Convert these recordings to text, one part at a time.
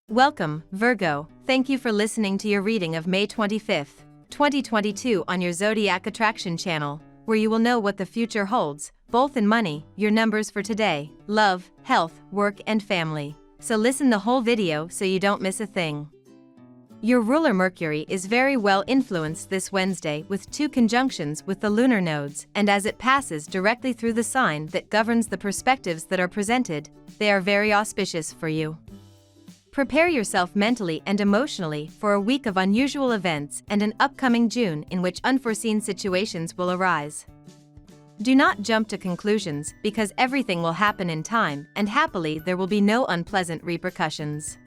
Welcome, Virgo. Thank you for listening to your reading of May 25th, 2022 on your Zodiac Attraction channel, where you will know what the future holds, both in money, your numbers for today, love, health, work and family. So listen the whole video so you don't miss a thing. Your ruler Mercury is very well influenced this Wednesday with 2 conjunctions with the lunar nodes, and as it passes directly through the sign that governs the perspectives that are presented, they are very auspicious for you. Prepare yourself mentally and emotionally for a week of unusual events and an upcoming June in which unforeseen situations will arise. Do not jump to conclusions because everything will happen in time, and happily there will be no unpleasant repercussions.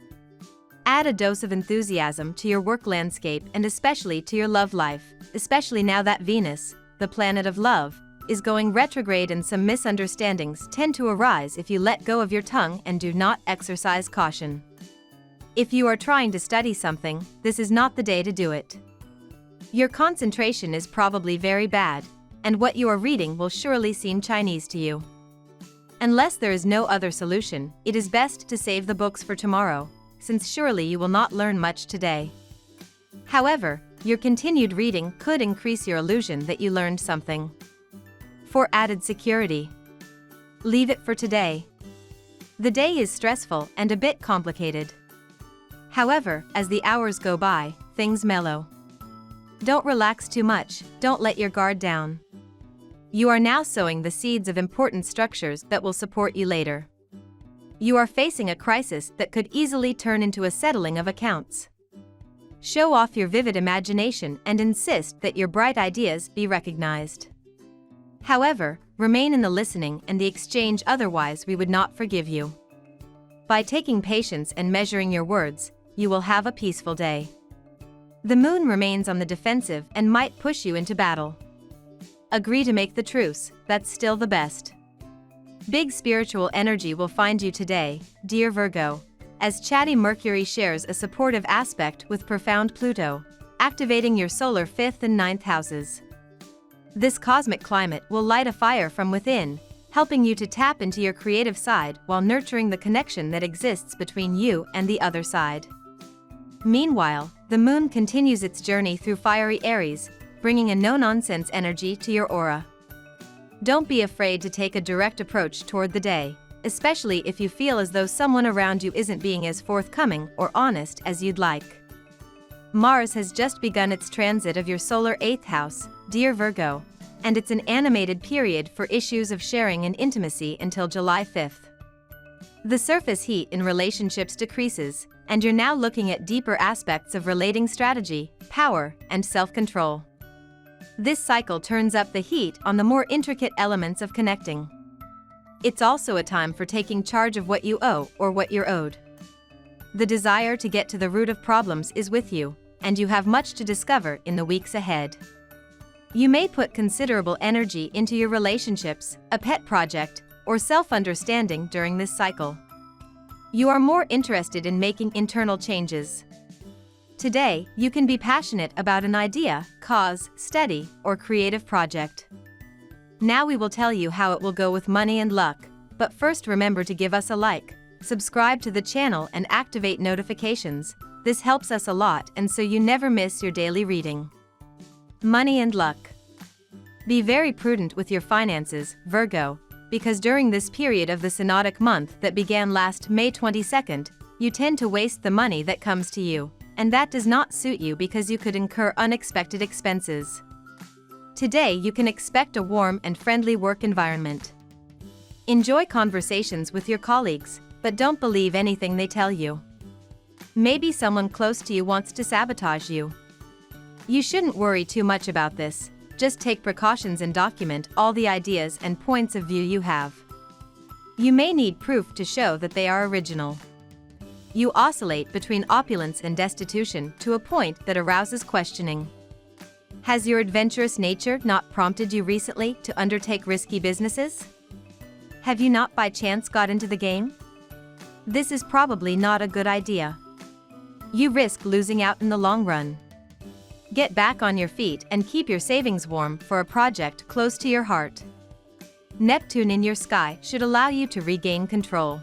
Add a dose of enthusiasm to your work landscape and especially to your love life, especially now that Venus, the planet of love, is going retrograde and some misunderstandings tend to arise if you let go of your tongue and do not exercise caution. If you are trying to study something, this is not the day to do it. Your concentration is probably very bad, and what you are reading will surely seem Chinese to you. Unless there is no other solution, it is best to save the books for tomorrow, since surely you will not learn much today. However, your continued reading could increase your illusion that you learned something. For added security, leave it for today. The day is stressful and a bit complicated. However, as the hours go by, things mellow. Don't relax too much, don't let your guard down. You are now sowing the seeds of important structures that will support you later. You are facing a crisis that could easily turn into a settling of accounts. Show off your vivid imagination and insist that your bright ideas be recognized. However, remain in the listening and the exchange, otherwise we would not forgive you. By taking patience and measuring your words, you will have a peaceful day. The moon remains on the defensive and might push you into battle. Agree to make the truce, that's still the best. Big spiritual energy will find you today, dear Virgo, as chatty Mercury shares a supportive aspect with profound Pluto, activating your solar 5th and 9th houses. This cosmic climate will light a fire from within, helping you to tap into your creative side while nurturing the connection that exists between you and the other side. Meanwhile, the moon continues its journey through fiery Aries, bringing a no-nonsense energy to your aura. Don't be afraid to take a direct approach toward the day, especially if you feel as though someone around you isn't being as forthcoming or honest as you'd like. Mars has just begun its transit of your solar 8th house, dear Virgo, and it's an animated period for issues of sharing and intimacy until July 5th. The surface heat in relationships decreases, and you're now looking at deeper aspects of relating strategy, power, and self-control. This cycle turns up the heat on the more intricate elements of connecting. It's also a time for taking charge of what you owe or what you're owed. The desire to get to the root of problems is with you, and you have much to discover in the weeks ahead. You may put considerable energy into your relationships, a pet project, or self-understanding during this cycle. You are more interested in making internal changes. Today, you can be passionate about an idea, cause, study, or creative project. Now we will tell you how it will go with money and luck, but first remember to give us a like, subscribe to the channel and activate notifications. This helps us a lot and so you never miss your daily reading. Money and luck. Be very prudent with your finances, Virgo, because during this period of the synodic month that began last May 22nd, you tend to waste the money that comes to you, and that does not suit you because you could incur unexpected expenses. Today you can expect a warm and friendly work environment. Enjoy conversations with your colleagues, but don't believe anything they tell you. Maybe someone close to you wants to sabotage you. You shouldn't worry too much about this. Just take precautions and document all the ideas and points of view you have. You may need proof to show that they are original. You oscillate between opulence and destitution to a point that arouses questioning. Has your adventurous nature not prompted you recently to undertake risky businesses? Have you not by chance got into the game? This is probably not a good idea. You risk losing out in the long run. Get back on your feet and keep your savings warm for a project close to your heart. Neptune in your sky should allow you to regain control.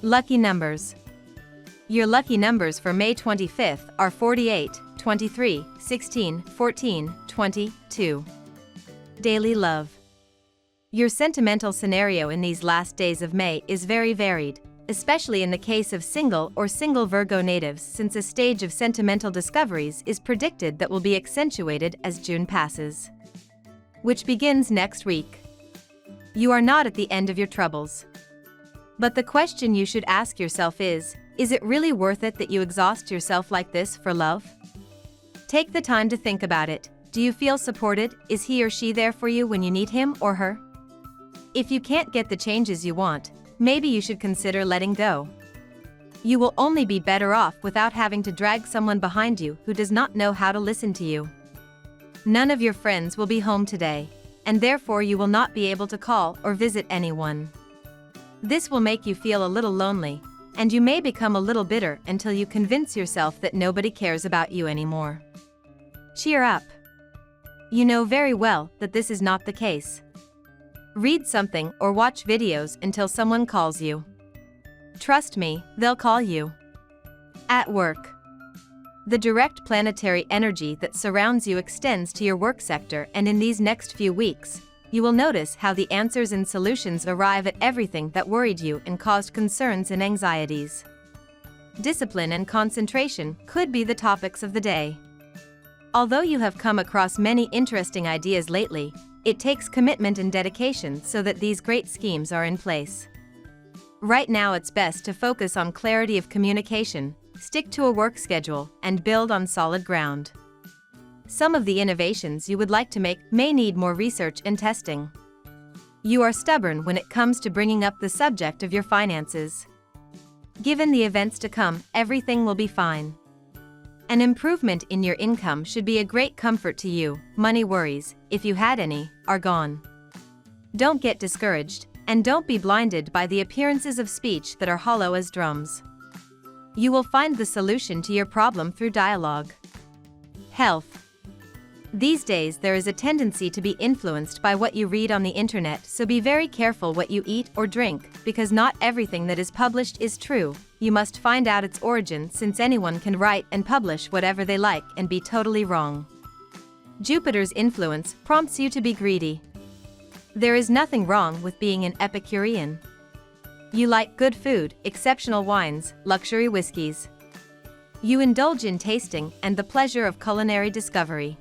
Lucky numbers: Your lucky numbers for May 25th are 48, 23, 16, 14, 22. Daily love. Your sentimental scenario in these last days of May is very varied, especially in the case of single or single Virgo natives, since a stage of sentimental discoveries is predicted that will be accentuated as June passes, which begins next week. You are not at the end of your troubles. But the question you should ask yourself is it really worth it that you exhaust yourself like this for love? Take the time to think about it. Do you feel supported? Is he or she there for you when you need him or her? If you can't get the changes you want, maybe you should consider letting go. You will only be better off without having to drag someone behind you who does not know how to listen to you. None of your friends will be home today, and therefore you will not be able to call or visit anyone. This will make you feel a little lonely, and you may become a little bitter until you convince yourself that nobody cares about you anymore. Cheer up. You know very well that this is not the case. Read something or watch videos until someone calls you. Trust me, they'll call you. At work. The direct planetary energy that surrounds you extends to your work sector, and in these next few weeks, you will notice how the answers and solutions arrive at everything that worried you and caused concerns and anxieties. Discipline and concentration could be the topics of the day. Although you have come across many interesting ideas lately, it takes commitment and dedication so that these great schemes are in place. Right now it's best to focus on clarity of communication, stick to a work schedule, and build on solid ground. Some of the innovations you would like to make may need more research and testing. You are stubborn when it comes to bringing up the subject of your finances. Given the events to come, everything will be fine. An improvement in your income should be a great comfort to you. Money worries, if you had any, are gone. Don't get discouraged, and don't be blinded by the appearances of speech that are hollow as drums. You will find the solution to your problem through dialogue. Health. These days there is a tendency to be influenced by what you read on the internet, so be very careful what you eat or drink, because not everything that is published is true. You must find out its origin, since anyone can write and publish whatever they like and be totally wrong. Jupiter's influence prompts you to be greedy. There is nothing wrong with being an Epicurean. You like good food, exceptional wines, luxury whiskeys. You indulge in tasting and the pleasure of culinary discovery.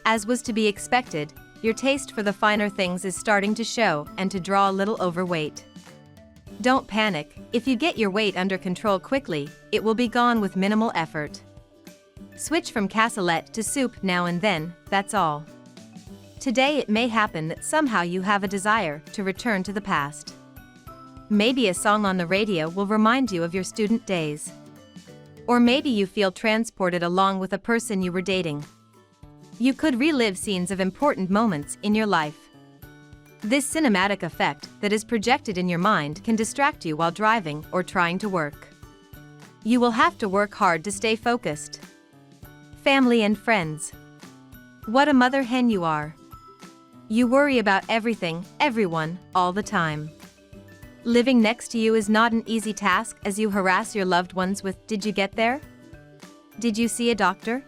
As was to be expected, your taste for the finer things is starting to show and to draw a little overweight. Don't panic. If you get your weight under control quickly, it will be gone with minimal effort. Switch from cassolette to soup now and then, that's all. Today it may happen that somehow you have a desire to return to the past. Maybe a song on the radio will remind you of your student days. Or maybe you feel transported along with a person you were dating. You could relive scenes of important moments in your life. This cinematic effect that is projected in your mind can distract you while driving or trying to work. You will have to work hard to stay focused. Family and friends. What a mother hen you are. You worry about everything, everyone, all the time. Living next to you is not an easy task as you harass your loved ones with "Did you get there? Did you see a doctor?"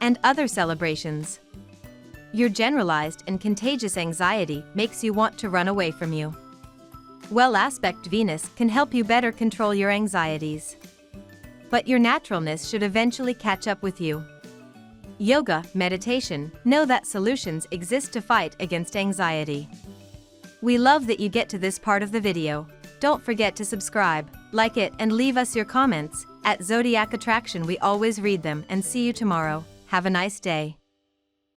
and other celebrations. Your generalized and contagious anxiety makes you want to run away from you. Well aspect Venus can help you better control your anxieties. But your naturalness should eventually catch up with you. Yoga, meditation, know that solutions exist to fight against anxiety. We love that you get to this part of the video. Don't forget to subscribe, like it, and leave us your comments. At Zodiac Attraction we always read them, and see you tomorrow. Have a nice day.